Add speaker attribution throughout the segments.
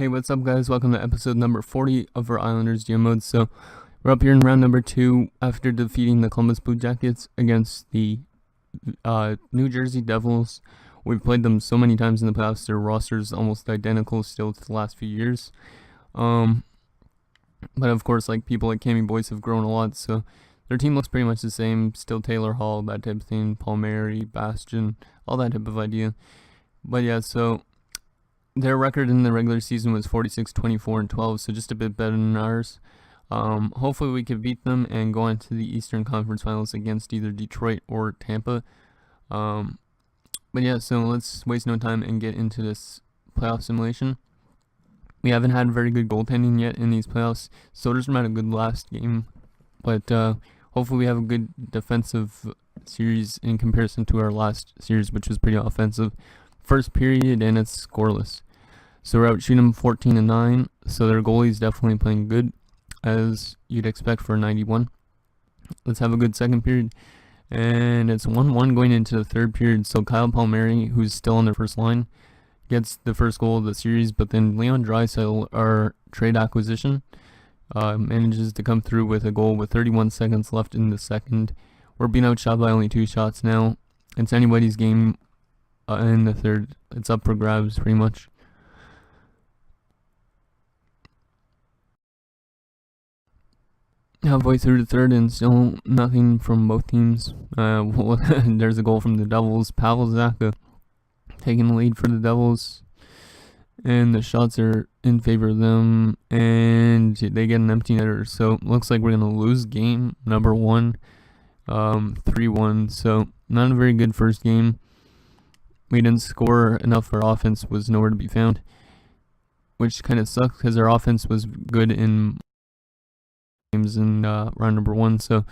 Speaker 1: Hey, what's up, guys? Welcome to episode number 40 of our Islanders GM mode. So, we're up here in round number 2 after defeating the Columbus Blue Jackets against the New Jersey Devils. We've played them so many times in the past. Their roster is almost identical still to the last few years. But of course, like, people like Cammy Boyce have grown a lot, so their team looks pretty much the same. Still Taylor Hall, that type of thing, Palmieri, Bastion, all that type of idea. But yeah, so their record in the regular season was 46, 24, and 12, so just a bit better than ours. Hopefully we can beat them and go on to the Eastern Conference Finals against either Detroit or Tampa. But yeah, so let's waste no time and get into this playoff simulation. We haven't had very good goaltending yet in these playoffs. Soderstrom had a good last game, but hopefully we have a good defensive series in comparison to our last series, which was pretty offensive. First period and it's scoreless. So we're out shooting them 14-9. So their goalie's definitely playing good, as you'd expect for 91. Let's have a good second period. And it's 1-1 going into the third period. So Kyle Palmieri, who's still on their first line, gets the first goal of the series. But then Leon Draisaitl, our trade acquisition, manages to come through with a goal with 31 seconds left in the second. We're being outshot by only 2 shots now. It's anybody's game. In the third, it's up for grabs pretty much. Halfway through the third and still nothing from both teams. There's a goal from the Devils. Pavel Zacha taking the lead for the Devils, and the shots are in favor of them, and they get an empty netter. So looks like we're gonna lose game number 1, 3-1. So not a very good first game. We didn't score enough. Our offense was nowhere to be found, which kind of sucks because our offense was good in games in round number 1. So,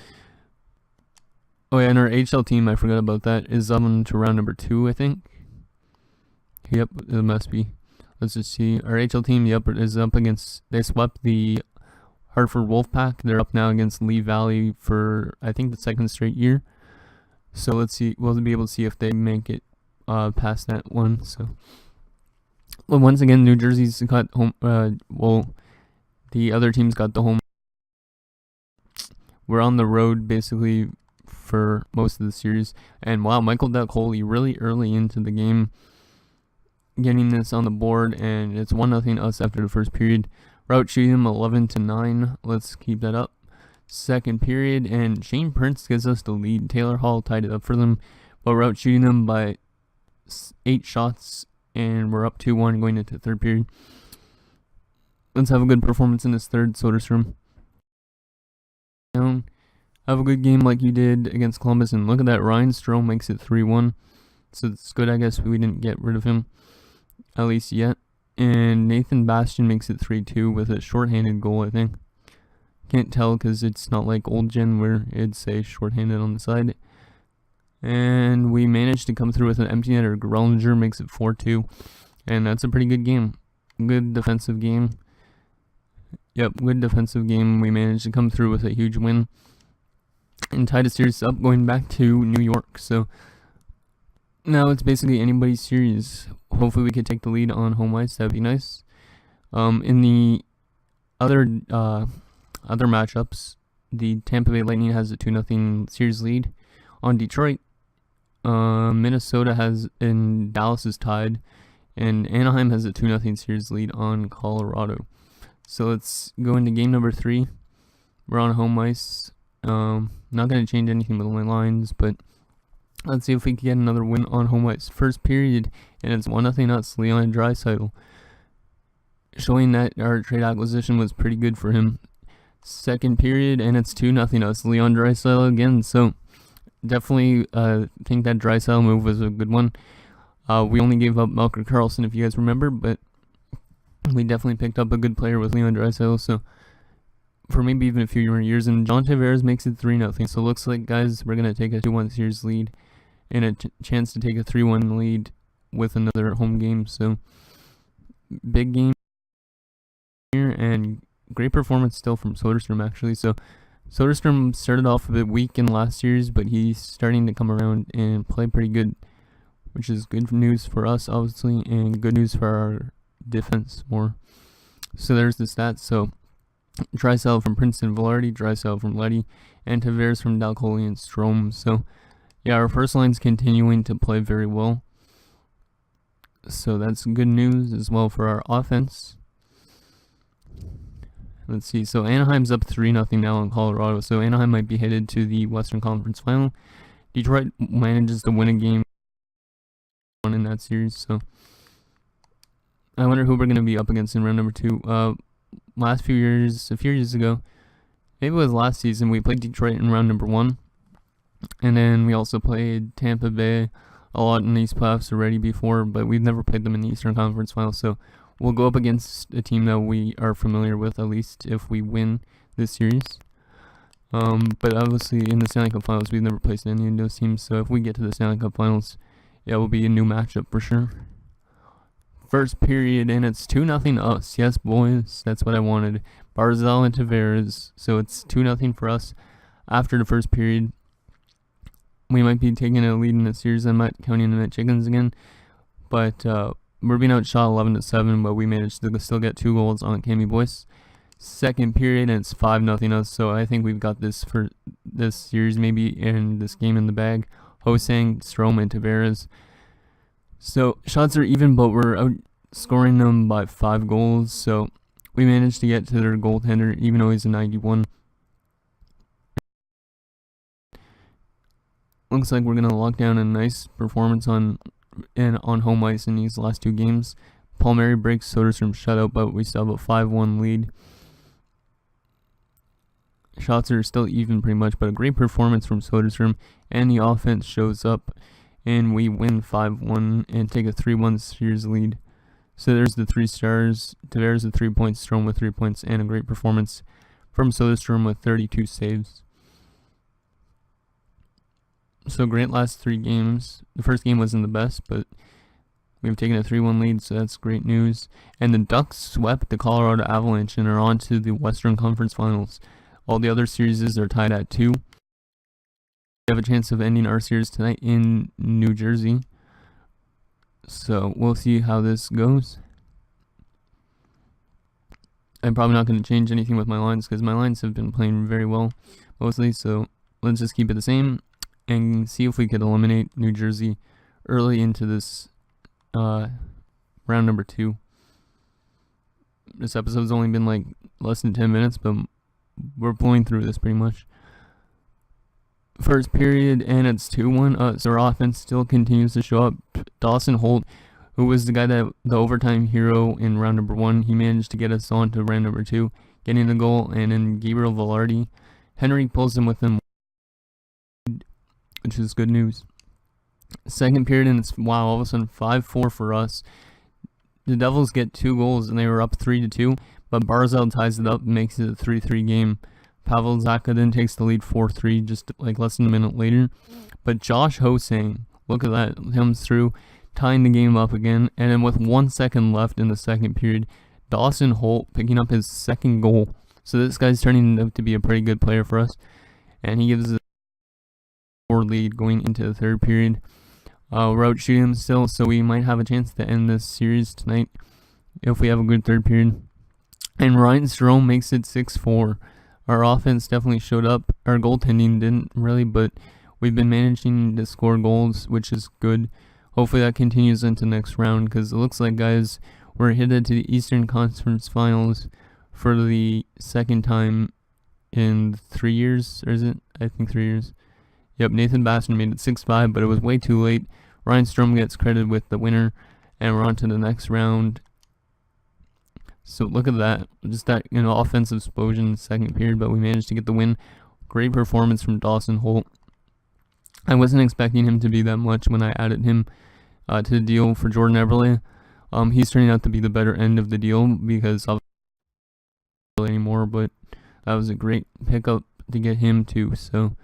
Speaker 1: oh yeah, and our HL team, I forgot about that, is on to round number 2, I think. Yep, it must be. Let's just see. Our HL team, yep, is up against. They swept the Hartford Wolfpack. They're up now against Lee Valley for, I think, the second straight year. So let's see. We'll be able to see if they make it past that one. So, well, once again, New Jersey's got home. The other teams got the home. We're on the road basically for most of the series. And wow, Michael Duck-Holey really early into the game, getting this on the board, and it's 1-0 us after the first period. We're out shooting them 11-9. Let's keep that up. Second period, and Shane Prince gives us the lead. Taylor Hall tied it up for them, but we're out shooting them by 8 shots, and we're up 2-1 going into the third period. Let's have a good performance in this third. Soderstrom, have a good game like you did against Columbus, and look at that, Ryan Strome makes it 3-1. So it's good, I guess we didn't get rid of him, at least yet. And Nathan Bastion makes it 3-2 with a shorthanded goal, I think. Can't tell because it's not like old gen where it'd say shorthanded on the side. And we managed to come through with an empty netter. Grellinger makes it 4-2. And that's a pretty good game. Good defensive game. Yep, good defensive game. We managed to come through with a huge win and tie the series up going back to New York. So now it's basically anybody's series. Hopefully we could take the lead on home ice. That'd be nice. In the other matchups, the Tampa Bay Lightning has a 2-0 series lead on Detroit. Minnesota has, and Dallas is tied, and Anaheim has a 2-0 series lead on Colorado. So let's go into game number 3. We're on home ice. Not going to change anything with the lines, but let's see if we can get another win on home ice. First period, and it's 1-0 us. Leon Draisaitl, showing that our trade acquisition was pretty good for him. Second period, and it's 2-0 us. Leon Draisaitl again. So definitely think that Draisaitl move was a good one. We only gave up Melker Karlsson, if you guys remember, but we definitely picked up a good player with Leon Draisaitl. So for maybe even a few more years, and John Tavares makes it 3-0. So it looks like, guys, we're gonna take a 2-1 series lead and a chance to take a 3-1 lead with another home game. So big game here, and great performance still from Soderstrom, actually. So Soderstrom started off a bit weak in the last series, but he's starting to come around and play pretty good, which is good news for us, obviously, and good news for our defense more. So there's the stats. So Drysdale from Princeton, Velarde, Drysdale from Leddy, and Tavares from Dalcoli and Strome. So yeah, our first line's continuing to play very well. So that's good news as well for our offense. Let's see. So Anaheim's up 3-0 now in Colorado. So Anaheim might be headed to the Western Conference Final. Detroit manages to win a game in that series. So I wonder who we're going to be up against in round number 2. A few years ago, maybe it was last season, we played Detroit in round number 1. And then we also played Tampa Bay a lot in these playoffs already before, but we've never played them in the Eastern Conference Final. So we'll go up against a team that we are familiar with, at least if we win this series. But obviously in the Stanley Cup Finals, we've never placed any of those teams. So if we get to the Stanley Cup Finals, yeah, it will be a new matchup for sure. First period, and it's 2-0 us. Yes, boys, that's what I wanted. Barzal and Tavares. So it's 2-0 for us after the first period. We might be taking a lead in the series. I'm not counting in the chickens again. But we're being outshot 11-7, but we managed to still get 2 goals on Cammy Boyce. Second period, and it's 5-0 us. So I think we've got this for this series, maybe in this game in the bag. Hosang, Strome, and Tavares. So shots are even, but we're outscoring them by 5 goals. So we managed to get to their goaltender, even though he's a 91. Looks like we're gonna lock down a nice performance on home ice in these last 2 games. Palmieri breaks Soderstrom shutout, but we still have a 5-1 lead. Shots are still even pretty much, but a great performance from Soderstrom, and the offense shows up, and we win 5-1 and take a 3-1 series lead. So there's the 3 stars. Tavares with 3 points, Strome with 3 points, and a great performance from Soderstrom with 32 saves. So great last 3 games. The first game wasn't the best, but we've taken a 3-1 lead, so that's great news. And the Ducks swept the Colorado Avalanche and are on to the Western Conference Finals. All the other series are tied at 2. We have a chance of ending our series tonight in New Jersey. So we'll see how this goes. I'm probably not going to change anything with my lines because my lines have been playing very well mostly. So let's just keep it the same and see if we could eliminate New Jersey early into this round number 2. This episode's only been like less than 10 minutes, but we're blowing through this pretty much. First period, and it's 2-1. So our offense still continues to show up. Dawson Holt, who was the overtime hero in round number 1, he managed to get us on to round number 2, getting the goal. And then Gabriel Velarde, Henry pulls him with him, which is good news. Second period, and it's all of a sudden 5-4 for us. The Devils get 2 goals, and they were up 3-2. But Barzal ties it up and makes it a 3-3 game. Pavel Zacha then takes the lead 4-3 just like less than a minute later. But Josh Hosang, look at that, comes through, tying the game up again. And then with 1 second left in the second period, Dawson Holt picking up his 2nd goal. So this guy's turning out to be a pretty good player for us. And he gives us a 4 lead going into the 3rd period. We're out shooting him still, so we might have a chance to end this series tonight if we have a good 3rd period. And Ryan Strome makes it 6-4. Our offense definitely showed up. Our goaltending didn't really, but we've been managing to score goals, which is good. Hopefully that continues into next round, because it looks like, guys, we're headed to the Eastern Conference Finals for the 2nd time in 3 years, or is it? I think 3 years. Yep, Nathan Bastian made it 6-5, but it was way too late. Ryan Strome gets credited with the winner, and we're on to the next round. So look at that, just that offensive explosion in the 2nd period, but we managed to get the win. Great performance from Dawson Holt. I wasn't expecting him to be that much when I added him to the deal for Jordan Eberle. He's turning out to be the better end of the deal because obviously anymore, but that was a great pickup to get him too. So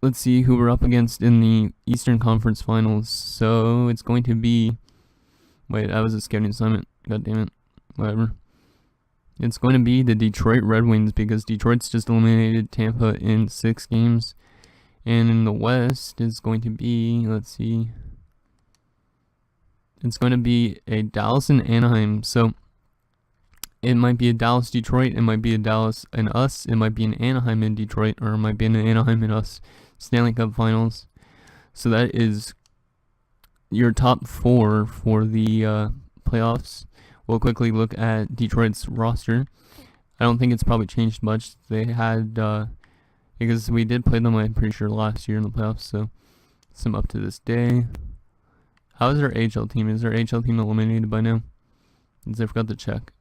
Speaker 1: let's see who we're up against in the Eastern Conference Finals. So it's going to be, wait, that was a scouting assignment. God damn it. Whatever. It's going to be the Detroit Red Wings because Detroit's just eliminated Tampa in 6 games. And in the West, it's going to be, let's see. It's going to be a Dallas and Anaheim. So It might be a Dallas Detroit, it might be a Dallas and us, it might be an Anaheim and Detroit, or it might be an Anaheim and us Stanley Cup Finals. So that is your top 4 for the playoffs. We'll quickly look at Detroit's roster. I don't think it's probably changed much. They had, because we did play them, I'm pretty sure, last year in the playoffs, so some up to this day. How is our AHL team? Is our AHL team eliminated by now? I forgot to check.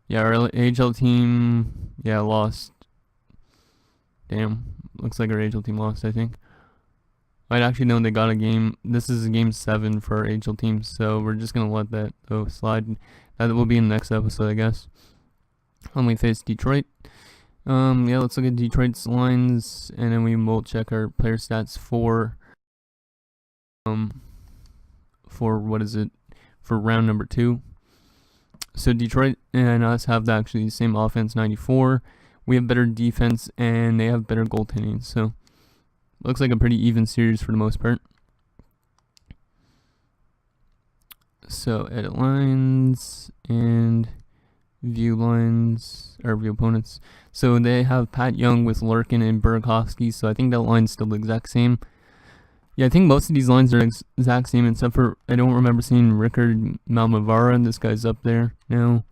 Speaker 1: Yeah, our AHL team, lost. Damn, looks like our AHL team lost, I think. I'd actually know they got a game. This is game 7 for our AHL team, so we're just going to let that slide. That will be in the next episode, I guess. When we face Detroit. Let's look at Detroit's lines, and then we will check our player stats for round number 2. So Detroit and us have actually the same offense, 94. We have better defense, and they have better goaltending. So looks like a pretty even series for the most part. So edit lines and view lines, or view opponents. So they have Pat Young with Larkin and Burakovsky. So I think that line's still the exact same. Yeah, I think most of these lines are exact same, except for I don't remember seeing Rickard Malmavara, and this guy's up there now.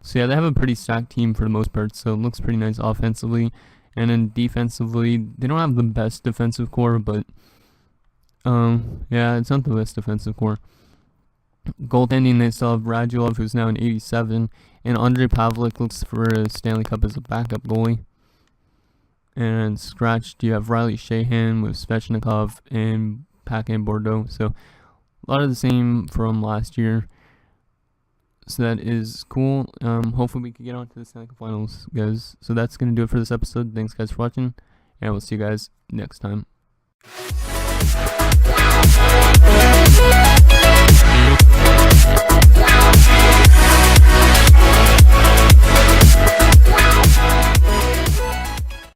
Speaker 1: So yeah, they have a pretty stacked team for the most part, so it looks pretty nice offensively. And then defensively, they don't have the best defensive core, but it's not the best defensive core. Goaltending, they still have Radulov, who's now an 87, and Andrei Pavlik looks for a Stanley Cup as a backup goalie. And scratched, you have Riley Shahan with Svechnikov and Paquin Bordeaux. So a lot of the same from last year. So that is cool. Hopefully we can get on to the Stanley Cup Finals, guys. So that's going to do it for this episode. Thanks, guys, for watching. And we'll see you guys next time.